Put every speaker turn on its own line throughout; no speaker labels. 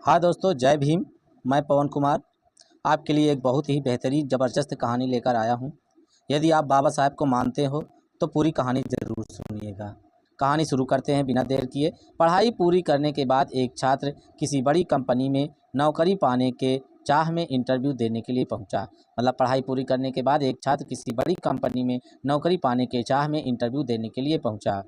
हाँ दोस्तों, जय भीम। मैं पवन कुमार आपके लिए एक बहुत ही बेहतरीन ज़बरदस्त कहानी लेकर आया हूँ। यदि आप बाबा साहब को मानते हो तो पूरी कहानी ज़रूर सुनिएगा। कहानी शुरू करते हैं बिना देर किए। पढ़ाई पूरी करने के बाद एक छात्र किसी बड़ी कंपनी में नौकरी पाने के चाह में इंटरव्यू देने के लिए पहुंचा। मतलब पढ़ाई पूरी करने के बाद एक छात्र किसी बड़ी कंपनी में नौकरी पाने के चाह में इंटरव्यू देने के लिए पहुंचा।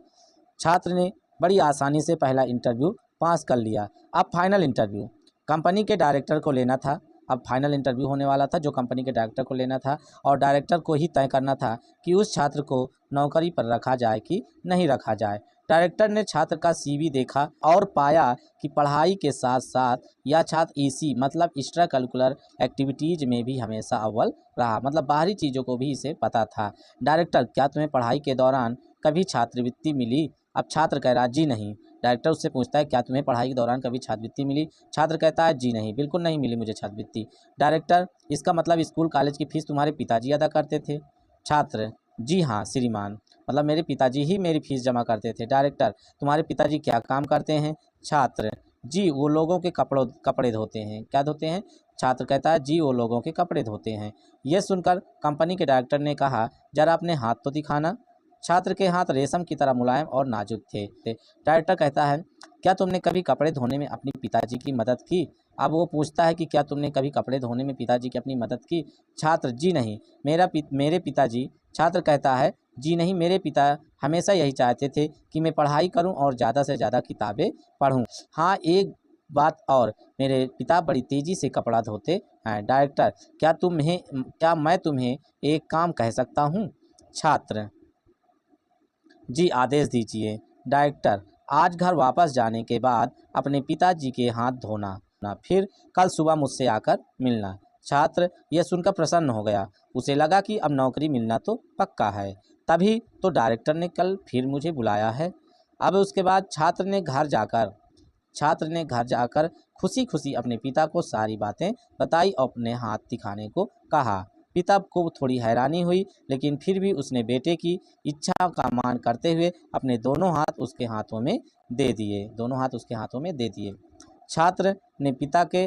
छात्र ने बड़ी आसानी से पहला इंटरव्यू पास कर लिया। अब फाइनल इंटरव्यू कंपनी के डायरेक्टर को लेना था। अब फाइनल इंटरव्यू होने वाला था जो कंपनी के डायरेक्टर को लेना था और डायरेक्टर को ही तय करना था कि उस छात्र को नौकरी पर रखा जाए कि नहीं रखा जाए। डायरेक्टर ने छात्र का सीवी देखा और पाया कि पढ़ाई के साथ साथ यह छात्र ईसी मतलब एक्स्ट्रा करिकुलर एक्टिविटीज़ में भी हमेशा अव्वल रहा। मतलब बाहरी चीज़ों को भी इसे पता था। डायरेक्टर, क्या तुम्हें पढ़ाई के दौरान कभी छात्रवृत्ति मिली? अब छात्र कह रहा जी नहीं। डायरेक्टर उससे पूछता है, क्या तुम्हें पढ़ाई के दौरान कभी छात्रवृत्ति मिली? छात्र कहता है जी नहीं, बिल्कुल नहीं मिली मुझे छात्रवृत्ति। डायरेक्टर, इसका मतलब स्कूल कॉलेज की फीस तुम्हारे पिताजी अदा करते थे? छात्र, जी हाँ श्रीमान, मतलब मेरे पिताजी ही मेरी फीस जमा करते थे। डायरेक्टर, तुम्हारे पिताजी क्या काम करते हैं? छात्र, जी वो लोगों के कपड़े धोते हैं। क्या धोते हैं? छात्र कहता है जी वो लोगों के कपड़े धोते हैं। यह सुनकर कंपनी के डायरेक्टर ने कहा, जरा अपने हाथ तो दिखाना। छात्र के हाथ रेशम की तरह मुलायम और नाजुक थे। डायरेक्टर कहता है, क्या तुमने कभी कपड़े धोने में अपनी पिताजी की मदद की? अब वो पूछता है कि क्या तुमने कभी कपड़े धोने में पिताजी की अपनी मदद की? छात्र, जी नहीं, मेरे पिताजी। छात्र कहता है, जी नहीं, मेरे पिता हमेशा यही चाहते थे कि मैं पढ़ाई करूं और ज़्यादा से ज़्यादा किताबें पढूं। हाँ, एक बात और, मेरे पिता बड़ी तेज़ी से कपड़ा धोते हैं। डायरेक्टर, क्या मैं तुम्हें एक काम कह सकता हूँ? छात्र, जी आदेश दीजिए। डायरेक्टर, आज घर वापस जाने के बाद अपने पिताजी के हाथ धोना, फिर कल सुबह मुझसे आकर मिलना। छात्र यह सुनकर प्रसन्न हो गया। उसे लगा कि अब नौकरी मिलना तो पक्का है, तभी तो डायरेक्टर ने कल फिर मुझे बुलाया है। अब उसके बाद छात्र ने घर जाकर खुशी खुशी अपने पिता को सारी बातें बताई और अपने हाथ दिखाने को कहा। पिता को थोड़ी हैरानी हुई, लेकिन फिर भी उसने बेटे की इच्छा का मान करते हुए अपने दोनों हाथ उसके हाथों में दे दिए। छात्र ने पिता के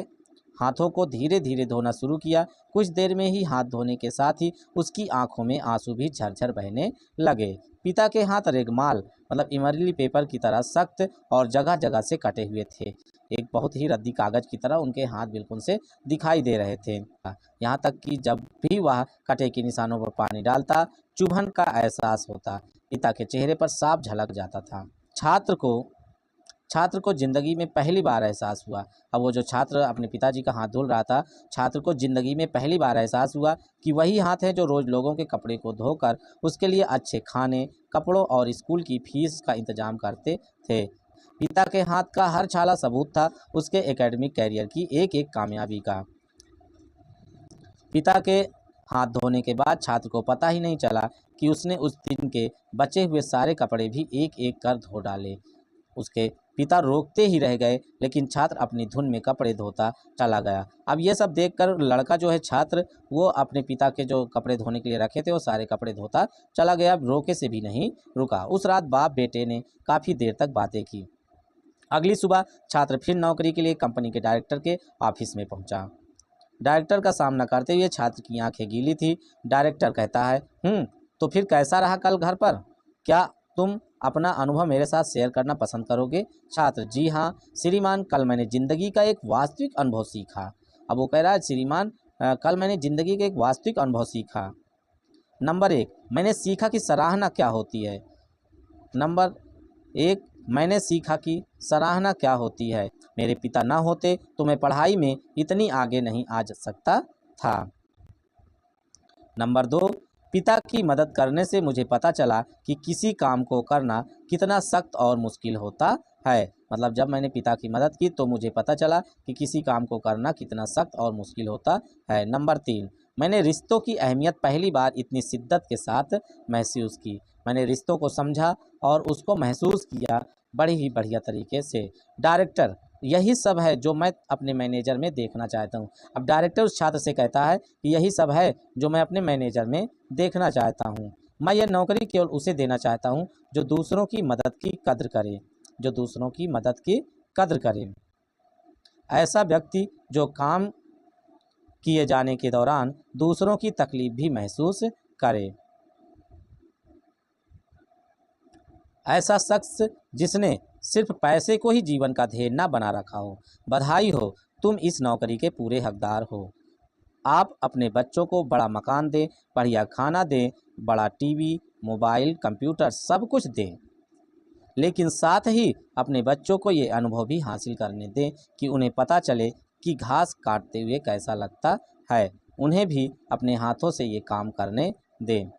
हाथों को धीरे धीरे धोना शुरू किया। कुछ देर में ही हाथ धोने के साथ ही उसकी आंखों में आंसू भी झरझर बहने लगे। पिता के हाथ रेगमाल मतलब इमरली पेपर की तरह सख्त और जगह जगह से कटे हुए थे। एक बहुत ही रद्दी कागज की तरह उनके हाथ बिल्कुल से दिखाई दे रहे थे। यहाँ तक कि जब भी वह कटे के निशानों पर पानी डालता, चुभन का एहसास होता। पिता के चेहरे पर साफ झलक जाता था। छात्र को जिंदगी में पहली बार एहसास हुआ। अब वो जो छात्र अपने पिताजी का हाथ धुल रहा था, छात्र को जिंदगी में पहली बार एहसास हुआ कि वही हाथ है जो रोज लोगों के कपड़े को धोकर उसके लिए अच्छे खाने, कपड़ों और स्कूल की फीस का इंतजाम करते थे। पिता के हाथ का हर छाला सबूत था उसके एकेडमिक कैरियर की एक एक कामयाबी का। पिता के हाथ धोने के बाद छात्र को पता ही नहीं चला कि उसने उस दिन के बचे हुए सारे कपड़े भी एक एक कर धो डाले। उसके पिता रोकते ही रह गए, लेकिन छात्र अपनी धुन में कपड़े धोता चला गया। अब ये सब देखकर लड़का जो है छात्र, वो अपने पिता के जो कपड़े धोने के लिए रखे थे वो सारे कपड़े धोता चला गया, रोके से भी नहीं रुका। उस रात बाप बेटे ने काफ़ी देर तक बातें की। अगली सुबह छात्र फिर नौकरी के लिए कंपनी के डायरेक्टर के ऑफिस में पहुंचा। डायरेक्टर का सामना करते हुए छात्र की आंखें गीली थी। डायरेक्टर कहता है, तो फिर कैसा रहा कल घर पर? क्या तुम अपना अनुभव मेरे साथ शेयर करना पसंद करोगे? छात्र, जी हाँ श्रीमान, कल मैंने ज़िंदगी का एक वास्तविक अनुभव सीखा। अब वो कह रहा है, श्रीमान कल मैंने ज़िंदगी का एक वास्तविक अनुभव सीखा। नंबर 1, मैंने सीखा कि सराहना क्या होती है। नंबर 1, मैंने सीखा कि सराहना क्या होती है। मेरे पिता ना होते तो मैं पढ़ाई में इतनी आगे नहीं आ सकता था। नंबर 2, पिता की मदद करने से मुझे पता चला कि किसी काम को करना कितना सख्त और मुश्किल होता है। मतलब जब मैंने पिता की मदद की तो मुझे पता चला कि किसी काम को करना कितना सख्त और मुश्किल होता है। नंबर 3, मैंने रिश्तों की अहमियत पहली बार इतनी शिद्दत के साथ महसूस की। मैंने रिश्तों को समझा और उसको महसूस किया बड़ी ही बढ़िया तरीके से। डायरेक्टर, यही सब है जो मैं अपने मैनेजर में देखना चाहता हूँ। अब डायरेक्टर उस छात्र से कहता है कि यही सब है जो मैं अपने मैनेजर में देखना चाहता हूँ। मैं यह नौकरी केवल उसे देना चाहता हूँ जो दूसरों की मदद की कद्र करे। ऐसा व्यक्ति जो काम किए जाने के दौरान दूसरों की तकलीफ भी महसूस करे। ऐसा शख्स जिसने सिर्फ पैसे को ही जीवन का ध्येय न बना रखा हो। बधाई हो, तुम इस नौकरी के पूरे हकदार हो। आप अपने बच्चों को बड़ा मकान दें, बढ़िया खाना दें, बड़ा टीवी, मोबाइल, कंप्यूटर सब कुछ दें, लेकिन साथ ही अपने बच्चों को ये अनुभव भी हासिल करने दें कि उन्हें पता चले कि घास काटते हुए कैसा लगता है। उन्हें भी अपने हाथों से ये काम करने दें।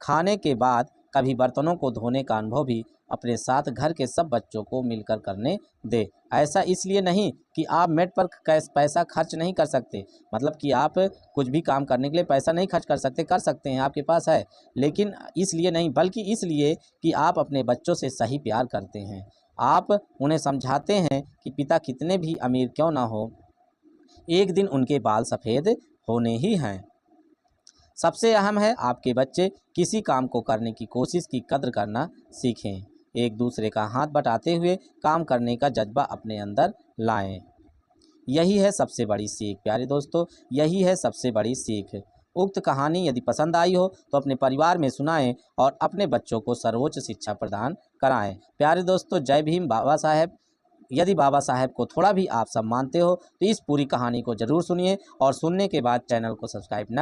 खाने के बाद कभी बर्तनों को धोने का अनुभव भी अपने साथ घर के सब बच्चों को मिलकर करने दें। ऐसा इसलिए नहीं कि आप मेड पर पैसा खर्च नहीं कर सकते, मतलब कि आप कुछ भी काम करने के लिए पैसा नहीं खर्च कर सकते, कर सकते हैं, आपके पास है, लेकिन इसलिए नहीं, बल्कि इसलिए कि आप अपने बच्चों से सही प्यार करते हैं। आप उन्हें समझाते हैं कि पिता कितने भी अमीर क्यों ना हो, एक दिन उनके बाल सफ़ेद होने ही हैं। सबसे अहम है आपके बच्चे किसी काम को करने की कोशिश की कद्र करना सीखें। एक दूसरे का हाथ बटाते हुए काम करने का जज्बा अपने अंदर लाएं। यही है सबसे बड़ी सीख प्यारे दोस्तों, यही है सबसे बड़ी सीख। उक्त कहानी यदि पसंद आई हो तो अपने परिवार में सुनाएं और अपने बच्चों को सर्वोच्च शिक्षा प्रदान कराएं। प्यारे दोस्तों, जय भीम बाबा साहेब। यदि बाबा साहेब को थोड़ा भी आप सब मानते हो तो इस पूरी कहानी को ज़रूर सुनिए और सुनने के बाद चैनल को सब्सक्राइब न